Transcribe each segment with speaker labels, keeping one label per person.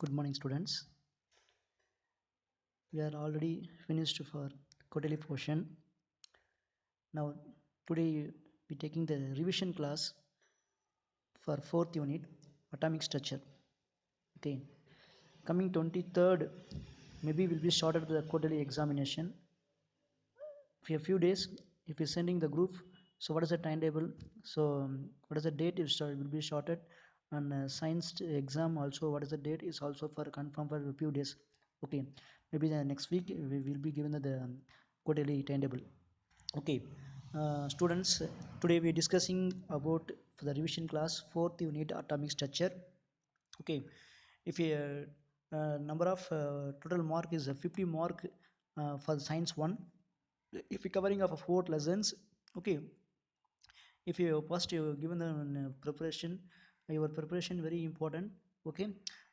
Speaker 1: Good morning, students. We are already finished for quarterly portion. Now, today we taking the revision class for fourth unit, atomic structure. Okay, coming 23rd, maybe we'll be started the quarterly examination. For a few days, if you're sending the group, so what is the timetable? So what is the date? It will be shorted, and science exam also. What is the date? Is also for confirm for a few days. Okay, maybe the next week we will be given the quarterly timetable. Okay, students, today we are discussing about for the revision class fourth unit atomic structure. Okay, if a number of total mark is a 50 mark for science 1, if you're covering of 4 lessons. Okay, if you first you given the preparation, your preparation very important. Okay,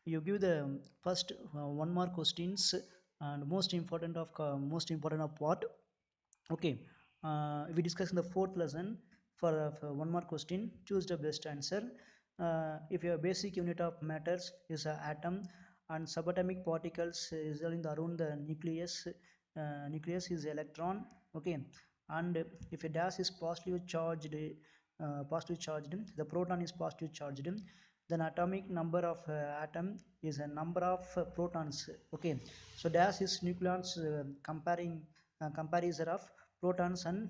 Speaker 1: you give the first 1 mark questions, and most important of part. Okay, we discuss in the fourth lesson for 1 mark question, choose the best answer. If your basic unit of matters is an atom, and subatomic particles is around the nucleus. Nucleus is electron. Okay, and if a dash is positively charged, the proton is positively charged, then atomic number of atom is a number of protons. Okay, so dash is nucleons, comparison of protons and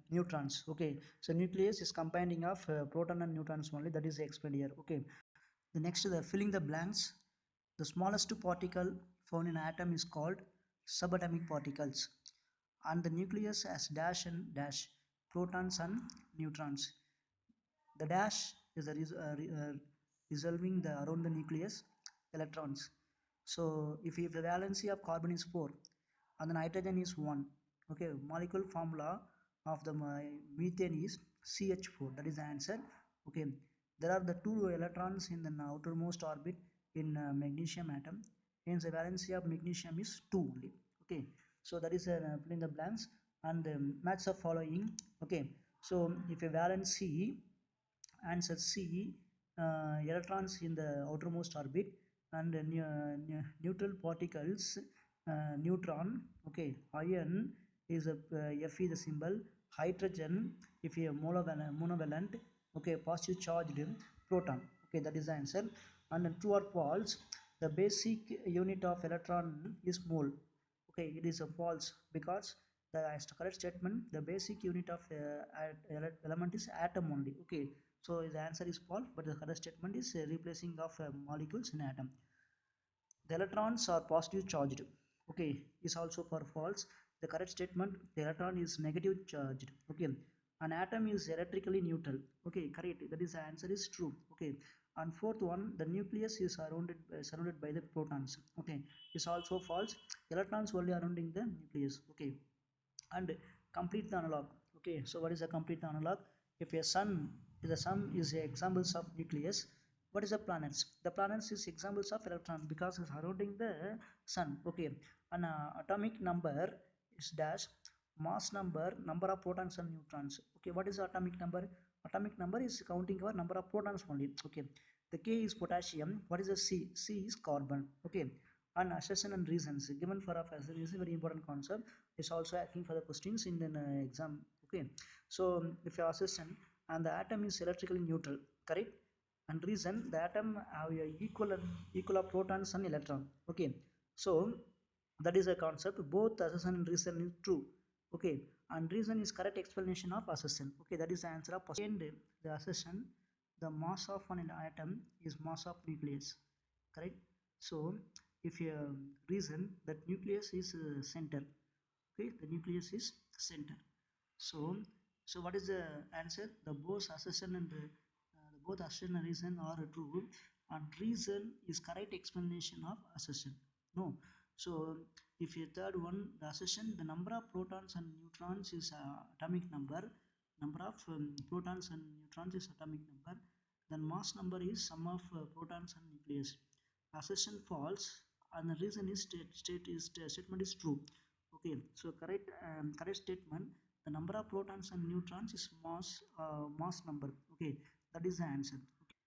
Speaker 1: neutrons. Okay, so nucleus is combining of proton and neutrons only, that is explained here. Okay, the next, the filling the blanks. The smallest particle found in an atom is called subatomic particles, and the nucleus has dash and dash, protons and neutrons. The dash is resolving the around the nucleus electrons. So if the valency of carbon is 4 and the nitrogen is 1, okay, molecule formula of the methane is CH4. That is the answer. Okay, there are the 2 electrons in the outermost orbit in magnesium atom. Hence the valency of magnesium is 2 only. Okay, so that is fill in the blanks and match the following. Okay, so if a valency, answer C, electrons in the outermost orbit, and neutral particles, neutron. Okay, iron is a Fe the symbol. Hydrogen, if you monovalent, okay, positive charged proton. Okay, that is the answer. And true or false, the basic unit of electron is mole. Okay, it is a false, because the correct statement, the basic unit of element is atom only. Okay, so the answer is false, but the correct statement is replacing of molecules in atom. The electrons are positive charged. Okay, is also for false. The correct statement, the electron is negative charged. Okay, an atom is electrically neutral. Okay, correct, that is the answer is true. Okay, and fourth one, the nucleus is surrounded by the protons. Okay, is also false. Electrons only surrounding the nucleus. Okay, and complete the analog. Okay, so what is a complete analog? If a sun, the sun is examples of nucleus, what is the planets? The planets is examples of electron, because it's surrounding the sun. Okay, and atomic number is dash, mass number, number of protons and neutrons. Okay, what is atomic number? Atomic number is counting our number of protons only. Okay, the K is potassium. What is the C? C is carbon. Okay, and assertion and reasons given for of assertion is a very important concept. It's also asking for the questions in the exam. Okay, so if your assertion, and the atom is electrically neutral, correct, and reason, the atom have a equal of protons and electron. Okay, so that is a concept. Both assertion and reason is true. Okay, and reason is correct explanation of assertion. Okay, that is the answer of and the assertion, the mass of an atom is mass of nucleus, correct. So if you reason that nucleus is center. Okay, the nucleus is center. So what is the answer? The both assertion and both assertion and reason are true, and reason is correct explanation of assertion. No, so if a third one, the assertion, the number of protons and neutrons is atomic number. Number of protons and neutrons is atomic number. Then mass number is sum of protons and nucleus. Assertion false, and the reason is statement is true. Okay, so correct statement, the number of protons and neutrons is mass number. Okay, that is the answer. Okay.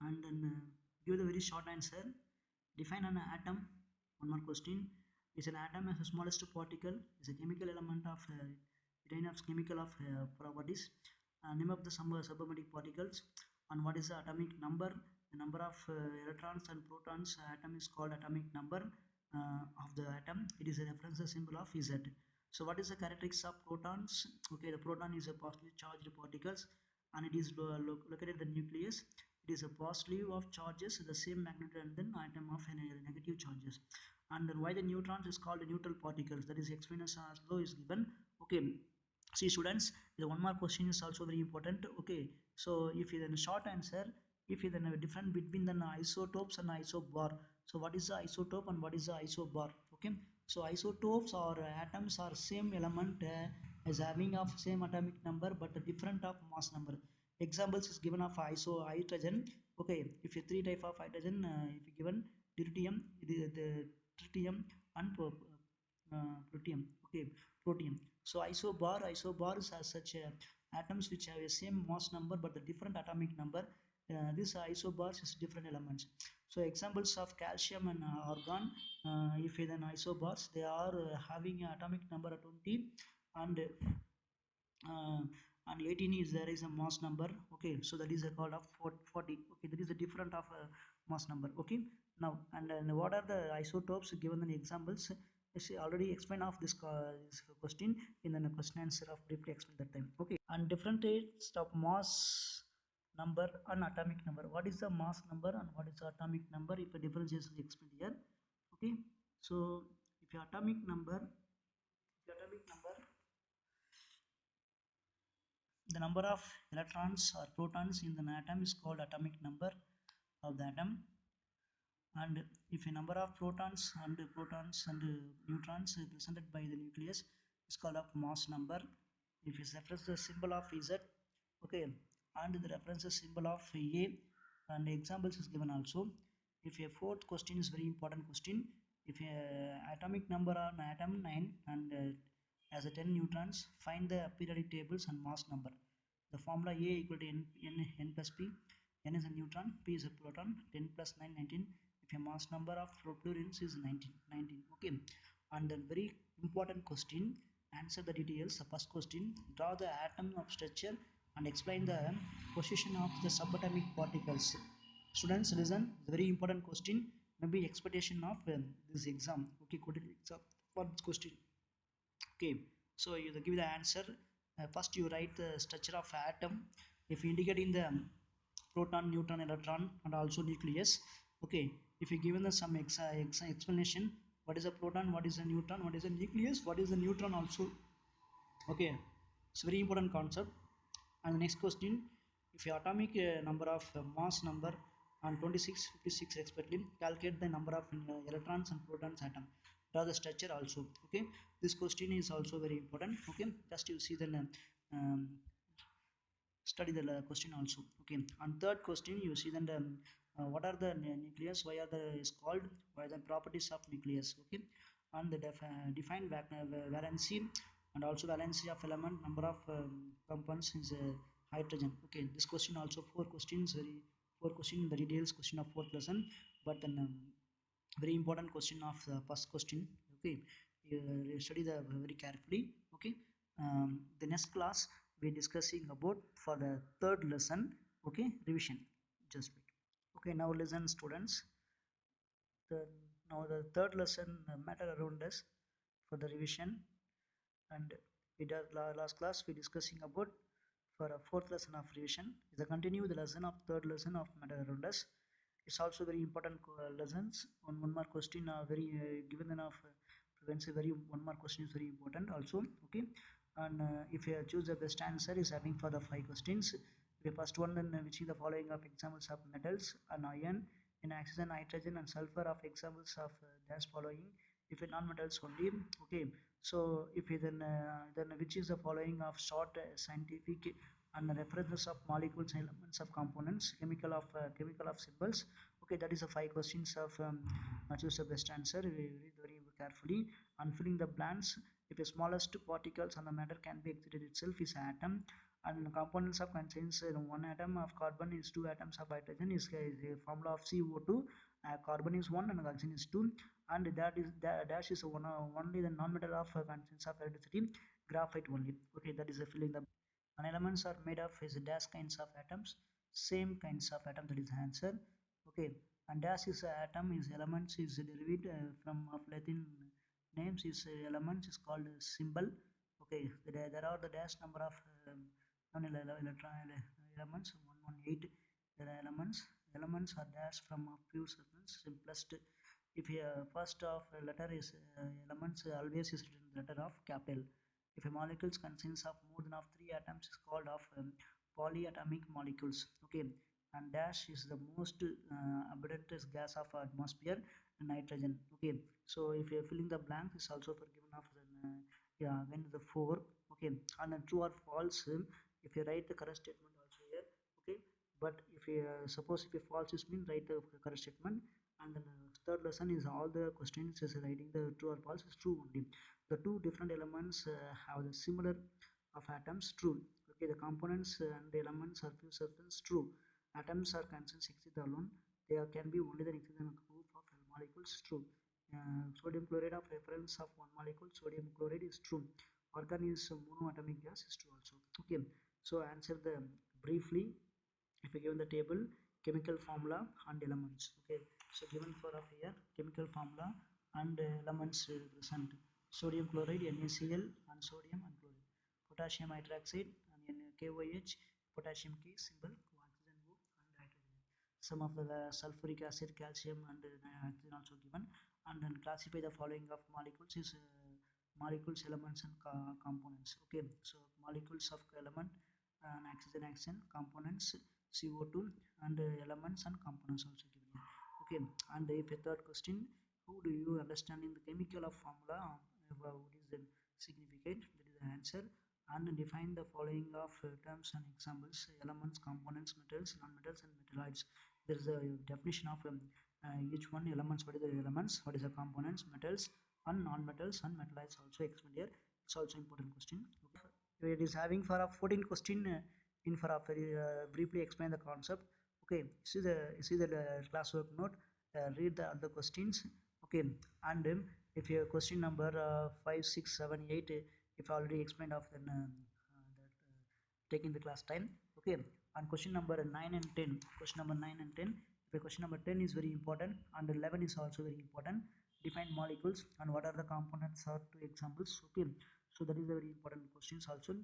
Speaker 1: And then give the very short answer. Define an atom. One more question. Is an atom as the smallest particle? Is a chemical element of it of chemical of properties. Name of the subatomic particles. And what is the atomic number? The number of electrons and protons atom is called atomic number of the atom. It is a reference symbol of Z. So what is the characteristics of protons? Okay, the proton is a positively charged particles and it is located in the nucleus. It is a positive of charges the same magnitude and then atom of negative charges. And then why the neutrons is called neutral particles, that is explained as below is given. Okay, see students, the one more question is also very important. Okay, so if you then short answer, if you then have a difference between the isotopes and isobar. So what is the isotope and what is the isobar? Okay, so isotopes or atoms are same element as having of same atomic number but different of mass number. Examples is given of hydrogen. Okay, if you three type of hydrogen, if you given deuterium, the tritium and protium. Okay, protium. So isobars are such atoms which have a same mass number but the different atomic number. This isobars is different elements. So examples of calcium and argon, if then isobars, they are having atomic number 20 and uh, and 18 is there is a mass number. Okay, so that is a called of 40. Okay, that is a different of mass number. Okay, now and what are the isotopes given in examples? She already explained of this question in the question answer of briefly explain that time. Okay, and different rates of mass number and atomic number. What is the mass number and what is the atomic number? If a difference is explained here. Okay, so if your atomic number, the number of electrons or protons in the atom is called atomic number of the atom. And if a number of protons and neutrons represented by the nucleus is called of mass number. If it refers the symbol of Z, okay, and the reference symbol of A, and examples is given also. If a fourth question is very important question, if a atomic number on atom 9 and as a 10 neutrons, find the periodic tables and mass number. The formula A equal to n plus p. N is a neutron, p is a proton, 10 plus 9 19. If a mass number of fluorines is 19. Okay, and then very important question, answer the details. The first question, draw the atom of structure and explain the position of the subatomic particles. Students listen, very important question, maybe expectation of this exam. Okay, good exam for this question. Okay, so you give the answer. First you write the structure of atom. If you indicate in the proton, neutron, electron and also nucleus. Okay, if you given the some explanation, what is a proton, what is a neutron, what is a nucleus, what is a neutron also. Okay, it's very important concept. And the next question, if your atomic number of mass number and 26 56 respectively, calculate the number of electrons and protons atom, draw the structure also. Okay, this question is also very important. Okay, just you see the um, study the question also. Okay, and third question you see then the, what are the nucleus, why are the is called, why are the properties of nucleus. Okay, and the define valency and also valency of element, number of compounds is hydrogen. Okay, this question also four questions, very four question in the details question of fourth lesson, but then very important question of the first question. Okay, you study the very carefully. Okay, the next class we discussing about for the third lesson. Okay, revision, just wait. Okay, now listen students, the now the third lesson matter around us for the revision. And we did last class we discussing about for a fourth lesson of revision is a continue the lesson of third lesson of matter around us. It's also very important lessons. One more question very given enough prevents a very one more question is very important also. Okay, and if you choose the best answer is having for the five questions. The first one then which is the following of examples of metals and iron in oxygen, nitrogen and sulfur of examples of gas following if a non-metals only. Okay, so if you then which is the following of short scientific and references of molecules, elements of components, chemical of symbols. Okay, that is the five questions of choose the best answer. We read very carefully and filling the blanks. If the smallest particles on the matter can be excited itself is atom, and components of contains one atom of carbon is two atoms of hydrogen is a formula of CO2, carbon is 1 and oxygen is 2, and that dash is only the non-metal of constants of electricity, graphite only. Okay, that is filling the. And elements are made of is dash kinds of atoms, same kinds of atom, that is the answer. Okay, and dash is atom is elements is derived from of Latin names is elements is called symbol. Okay, there are the dash number of non-electron elements 118. There are elements are dash from a few seconds simplest. If a first of a letter is elements always is written letter of capital. If a molecule consists of more than of three atoms is called of polyatomic molecules. Okay, and dash is the most abundant gas of atmosphere, nitrogen. Okay, so if you're filling the blank is also for given of yeah, when the 4. Okay, and then true or false, if you write the correct statement also here. Okay, but if you suppose if you false is mean write the correct statement. And then third lesson is all the questions is writing the true or false is true only. The two different elements have the similar of atoms, true. Okay, the components and the elements are few substance, true. Atoms are constants exist alone, they can be only the existing group of molecules, true. Sodium chloride of reference of one molecule sodium chloride is true. Argon is monoatomic gas is true also. Okay, so answer the briefly. If you given the table chemical formula and elements. Okay, so given for of here chemical formula and elements present: sodium chloride NaCl and sodium and chloride, potassium hydroxide and KOH, potassium K symbol, oxygen O and hydrogen. Some of the sulfuric acid, calcium and oxygen also given. And then classify the following of molecules is molecules, elements and components. Okay, so molecules of element and oxygen components CO2 and elements and components also given here. Okay, and if a third question, who do you understand in the chemical of formula, what is the significant, that is the answer. And define the following of terms and examples: elements, components, metals, non-metals and metalloids. There is a definition of each one. Elements, what is the elements, what is the components, metals and non-metals and metalloids also explained here. It's also important question. Okay, it is having for a 14 question in for a very briefly explain the concept. Okay, see the classwork note, read the other questions. Okay, and if your question number 5 6 7 8 if I already explained of then that taking the class time. Okay, and question number 9 and 10, question number 9 and 10. If a question number 10 is very important and 11 is also very important. Define molecules and what are the components are two examples. Okay, so that is a very important questions also.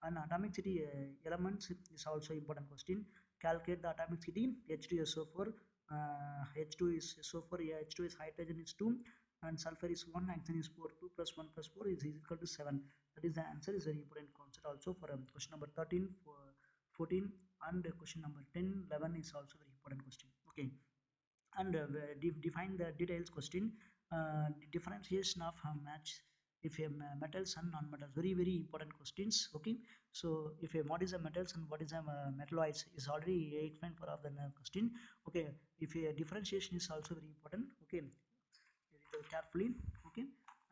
Speaker 1: And atomicity elements is also important question. Calculate the atomicity. H2SO4, H2 is SO4, yeah, H2 is hydrogen is 2 and sulfur is 1, oxygen is 4. 2 plus 1 plus 4 is equal to 7. That is the answer, is very important concept also for question number 13 for 14 and question number 10 11 is also very important question. Okay, and define the details question. Differentiation of match if a metals and non-metals, very important questions. Okay, so if a what is a metals and what is a metalloids is already explained for of the question. Okay, if a differentiation is also very important. Okay, read it carefully. Okay,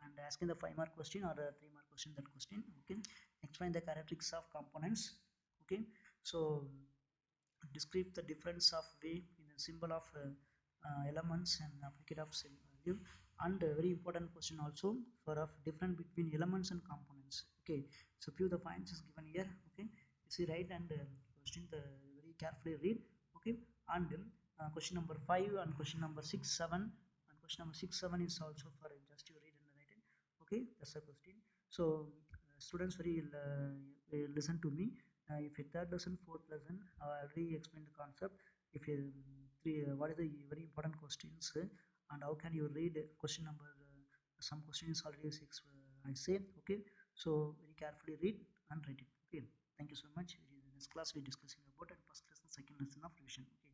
Speaker 1: and asking the 5 mark question or 3 mark question, that question. Okay, explain the characteristics of components. Okay, so describe the difference of way in the symbol of elements and applicate of value. And very important question also for of difference between elements and components. Okay, so few the points is given here. Okay, you see right, and question the very carefully read. Okay, and question number 5 and question number 6 7 and question number 6 7 is also for just you read and write it. Okay, that's a question. So students very listen to me. If a third lesson, fourth lesson, I already explained the concept. If you what is the very important questions and how can you read question number? Some questions already six. I say okay. So very carefully read and read it. Okay. Thank you so much. In this class we are discussing about first lesson, second lesson of revision. Okay.